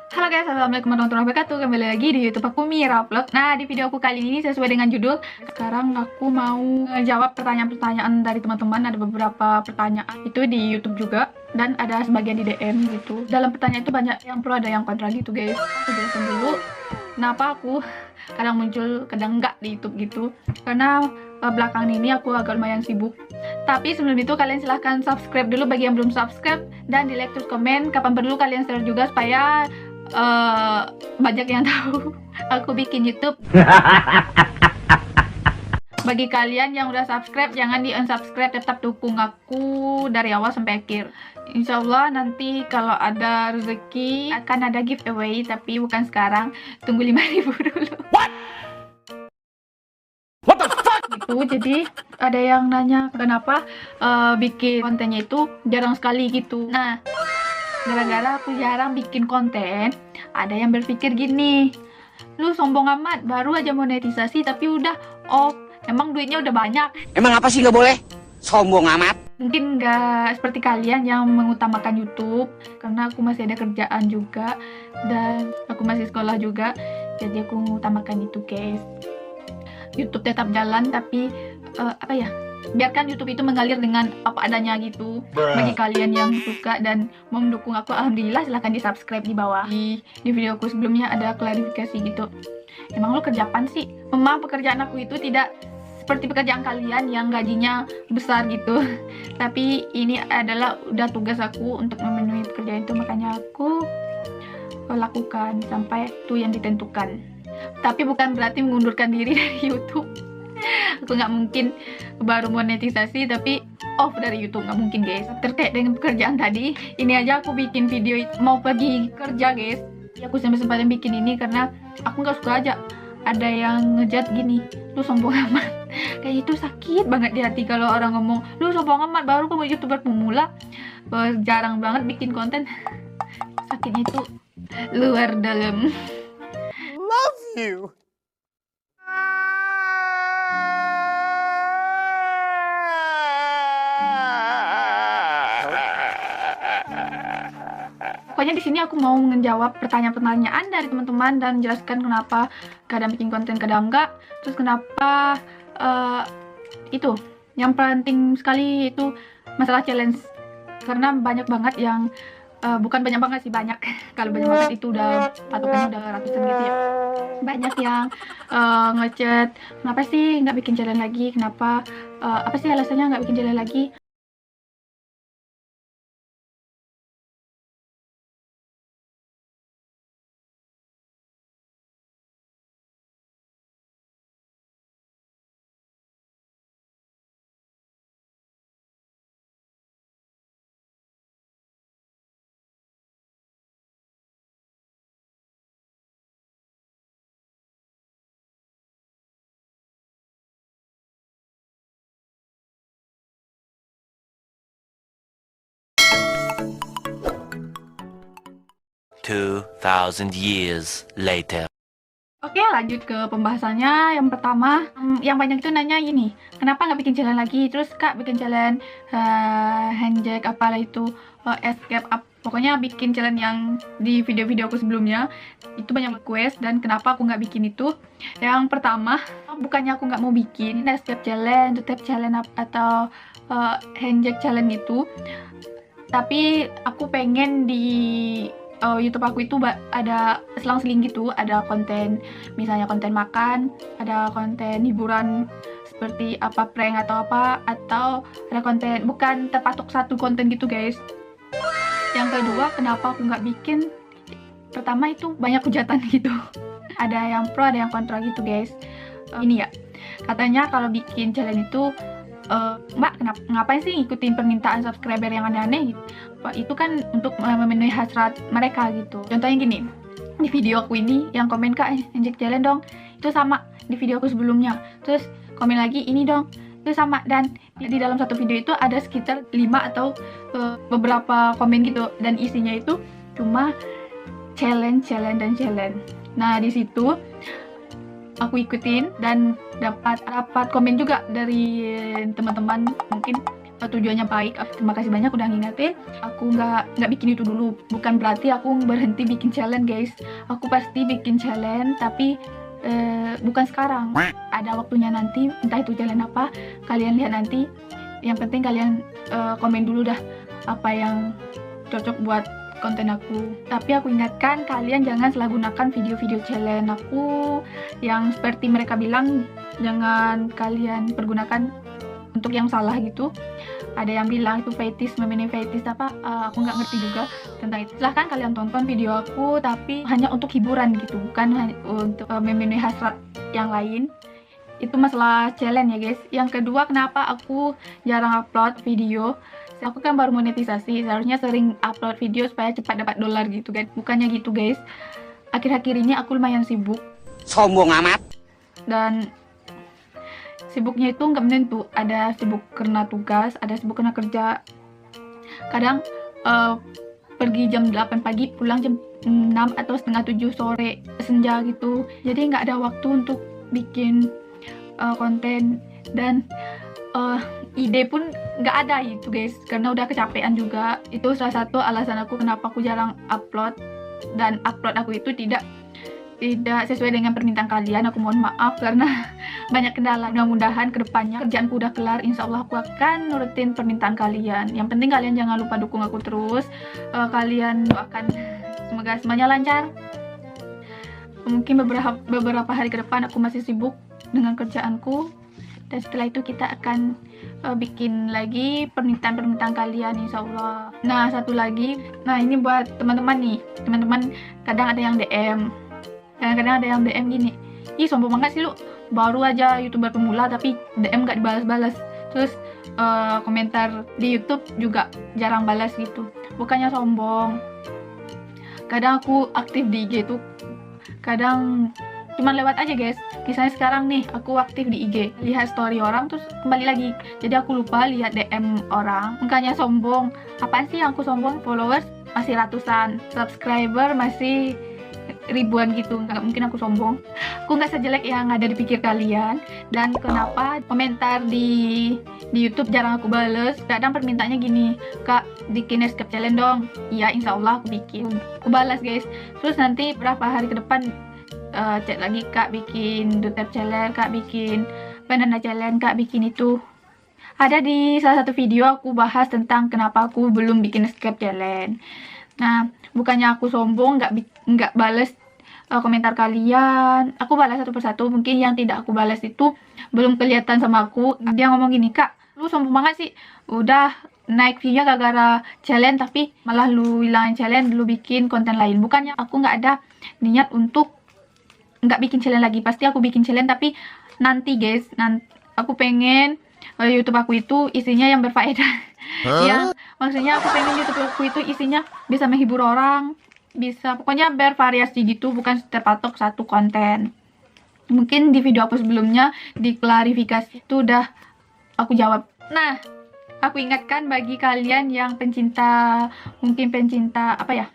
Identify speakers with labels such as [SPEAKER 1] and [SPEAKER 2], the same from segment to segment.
[SPEAKER 1] Halo guys, assalamualaikum warahmatullahi wabarakatuh. Kembali lagi di YouTube aku, Mira Vlog. Nah, di video aku kali ini sesuai dengan judul, sekarang aku mau jawab pertanyaan-pertanyaan dari teman-teman. Ada beberapa pertanyaan itu di YouTube juga, dan ada sebagian di DM gitu. Dalam pertanyaan itu banyak yang pro, ada yang kontra gitu guys. Aku jelasin dulu kenapa aku kadang muncul, kadang enggak di YouTube gitu. Karena belakangan ini aku agak lumayan sibuk. Tapi sebelum itu kalian silahkan subscribe dulu bagi yang belum subscribe, dan di like terus komen kapan perlu kalian share juga supaya banyak yang tahu aku bikin YouTube. Bagi kalian yang udah subscribe, jangan di unsubscribe, tetap dukung aku dari awal sampai akhir. Insya Allah nanti kalau ada rezeki akan ada giveaway, tapi bukan sekarang, tunggu 5.000 dulu.
[SPEAKER 2] What the fuck?
[SPEAKER 1] Gitu. Jadi ada yang nanya kenapa bikin kontennya itu jarang sekali gitu. Nah, gara-gara aku jarang bikin konten, ada yang berpikir gini, lu sombong amat, baru aja monetisasi tapi udah off, emang duitnya udah banyak.
[SPEAKER 2] Emang apa sih nggak boleh? Sombong amat.
[SPEAKER 1] Mungkin nggak seperti kalian yang mengutamakan YouTube, karena aku masih ada kerjaan juga, dan aku masih sekolah juga, jadi aku mengutamakan itu guys. YouTube tetap jalan, tapi biarkan YouTube itu mengalir dengan apa adanya gitu. Bagi kalian yang suka dan mau mendukung aku, alhamdulillah, silahkan di subscribe di bawah. Di videoku sebelumnya ada klarifikasi gitu, emang lo kerja apaan sih? Memang pekerjaan aku itu tidak seperti pekerjaan kalian yang gajinya besar gitu, tapi ini adalah udah tugas aku untuk memenuhi pekerjaan itu, makanya aku lakukan sampai itu yang ditentukan. Tapi bukan berarti mengundurkan diri dari YouTube. Aku nggak mungkin baru monetisasi tapi off dari YouTube, nggak mungkin guys. Terkait dengan pekerjaan tadi, ini aja aku bikin video mau pergi kerja guys. Ya, aku sempat-sempatin bikin ini karena aku nggak suka aja ada yang ngejat gini, lu sombong amat. Kayak itu sakit banget di hati kalau orang ngomong, lu sombong amat, baru kamu YouTuber pemula, jarang banget bikin konten. Sakitnya itu luar dalam.
[SPEAKER 2] Love you.
[SPEAKER 1] Pokoknya di sini aku mau menjawab pertanyaan-pertanyaan dari teman-teman dan jelaskan kenapa kadang bikin konten kadang enggak. Terus kenapa itu yang penting sekali itu masalah challenge, karena banyak banget yang bukan banyak banget sih, banyak. Kalau banyak banget itu udah patokannya udah ratusan gitu ya. Banyak yang ngechat, kenapa sih nggak bikin challenge lagi, kenapa apa sih alasannya nggak bikin challenge lagi.
[SPEAKER 3] "2,000 years later."
[SPEAKER 1] Oke, lanjut ke pembahasannya. Yang pertama, yang banyak itu nanya gini, kenapa nggak bikin challenge lagi? Terus kak bikin challenge handjack apalah itu, escape up, pokoknya bikin challenge yang di video-video aku sebelumnya itu banyak request, dan kenapa aku nggak bikin itu. Yang pertama, bukannya aku nggak mau bikin escape challenge, tap challenge atau handjack challenge itu, tapi aku pengen di YouTube aku itu ada selang-seling gitu, ada konten, misalnya konten makan, ada konten hiburan seperti apa, prank atau apa, atau ada konten bukan terpatok satu konten gitu guys. Yang kedua, kenapa aku nggak bikin, pertama itu banyak hujatan gitu. Ada yang pro, ada yang kontra gitu guys. Ini ya, katanya kalau bikin challenge itu Mbak, ngapain sih ngikutin permintaan subscriber yang aneh-aneh gitu? Itu kan untuk memenuhi hasrat mereka gitu. Contohnya gini, di video aku ini yang komen, kak injek jalan dong, itu sama di video aku sebelumnya. Terus komen lagi, ini dong, itu sama. Dan di dalam satu video itu ada sekitar 5 atau beberapa komen gitu, dan isinya itu cuma challenge. Nah, di situ aku ikutin dan dapat komen juga dari teman-teman, mungkin tujuannya baik. Terima kasih banyak udah ngingetin. Aku nggak bikin itu dulu. Bukan berarti aku berhenti bikin challenge guys. Aku pasti bikin challenge, tapi bukan sekarang. Ada waktunya nanti. Entah itu challenge apa, kalian lihat nanti. Yang penting kalian komen dulu dah apa yang cocok buat konten aku. Tapi aku ingatkan kalian jangan salah gunakan video-video challenge aku yang seperti mereka bilang, jangan kalian pergunakan untuk yang salah gitu. Ada yang bilang itu fetish, memenuhi fetish apa, aku nggak ngerti juga tentang itu. Silahkan kalian tonton video aku, tapi hanya untuk hiburan gitu, bukan hanya untuk memenuhi hasrat yang lain. Itu masalah challenge ya guys. Yang kedua, kenapa aku jarang upload video? Aku kan baru monetisasi, seharusnya sering upload video supaya cepat dapat dolar gitu kan. Bukannya gitu guys. Akhir-akhir ini aku lumayan sibuk.
[SPEAKER 2] Sombong amat.
[SPEAKER 1] Dan sibuknya itu nggak menentu. Ada sibuk karena tugas, ada sibuk karena kerja. Kadang pergi jam 8 pagi, pulang jam 6 atau setengah 7 sore, senja gitu. Jadi nggak ada waktu untuk bikin konten. Dan ide pun nggak ada itu guys, karena udah kecapean juga. Itu salah satu alasan aku kenapa aku jarang upload. Dan upload aku itu tidak sesuai dengan permintaan kalian. Aku mohon maaf karena banyak kendala. Mudah-mudahan kedepannya kerjaanku udah kelar, insya Allah aku akan nurutin permintaan kalian. Yang penting kalian jangan lupa dukung aku terus. Kalian doakan semoga semuanya lancar. Mungkin beberapa hari ke depan aku masih sibuk dengan kerjaanku, dan setelah itu kita akan bikin lagi permintaan kalian insya Allah. Nah, satu lagi, nah ini buat teman-teman nih. Teman-teman kadang ada yang DM, kadang-kadang ada yang DM gini, ih sombong banget sih lu, baru aja YouTuber pemula tapi DM gak dibalas-balas. Terus komentar di YouTube juga jarang balas gitu. Bukannya sombong, kadang aku aktif di IG tuh kadang cuman lewat aja guys. Misalnya sekarang nih aku aktif di IG, lihat story orang terus kembali lagi, jadi aku lupa lihat DM orang. Bukannya sombong, apaan sih yang aku sombong? Followers masih ratusan, subscriber masih ribuan gitu. Nggak mungkin aku sombong. Aku nggak sejelek yang ada di pikir kalian. Dan kenapa komentar di YouTube jarang aku bales? Kadang permintaannya gini, kak bikin escape challenge dong. Iya, insya Allah aku bikin, aku balas guys. Terus nanti berapa hari ke depan chat lagi, kak bikin dutep challenge, kak bikin banana challenge, kak bikin itu. Ada di salah satu video aku bahas tentang kenapa aku belum bikin escape challenge. Nah, bukannya aku sombong nggak balas komentar kalian, aku balas satu persatu. Mungkin yang tidak aku balas itu belum kelihatan sama aku. Dia ngomong gini, kak lu sombong banget sih, udah naik view-nya gara-gara challenge tapi malah lu hilangin challenge, lu bikin konten lain. Bukannya aku nggak ada niat untuk nggak bikin challenge lagi, pasti aku bikin challenge, tapi nanti guys, aku pengen YouTube aku itu isinya yang berfaedah. Ya, maksudnya aku pengen YouTube aku itu isinya bisa menghibur orang, bisa pokoknya bervariasi gitu, bukan terpatok satu konten. Mungkin di video aku sebelumnya di klarifikasi itu udah aku jawab. Nah, aku ingatkan bagi kalian yang pencinta apa ya,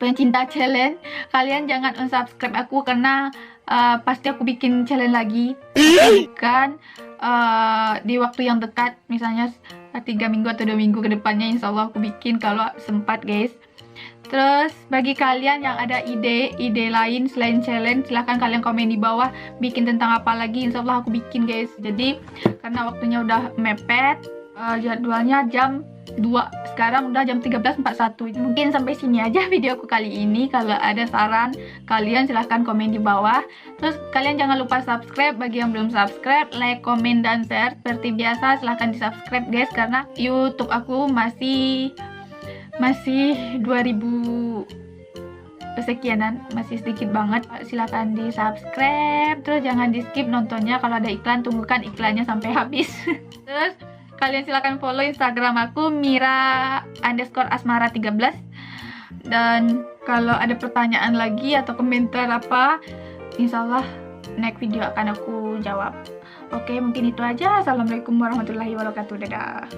[SPEAKER 1] pencinta challenge, kalian jangan unsubscribe aku karena pasti aku bikin challenge lagi. Kan di waktu yang dekat, misalnya 3 minggu atau 2 minggu ke depannya, insya Allah aku bikin kalau sempat guys. Terus bagi kalian yang ada ide lain selain challenge, silahkan kalian komen di bawah, bikin tentang apa lagi, insya Allah aku bikin guys. Jadi karena waktunya udah mepet, jadwalnya jam 2, sekarang udah jam 13.41. Mungkin sampai sini aja videoku kali ini. Kalau ada saran kalian silahkan komen di bawah. Terus kalian jangan lupa subscribe. Bagi yang belum subscribe, like, komen, dan share. Seperti biasa silahkan di subscribe guys, karena YouTube aku masih 2000 sekianan, masih sedikit banget. Silahkan di subscribe. Terus jangan di skip nontonnya, kalau ada iklan tunggukan iklannya sampai habis. Terus kalian silahkan follow Instagram aku Mira_Asmara13. Dan kalau ada pertanyaan lagi atau komentar apa, insya Allah next video akan aku jawab. Oke, mungkin itu aja. Assalamualaikum warahmatullahi wabarakatuh. Dadah.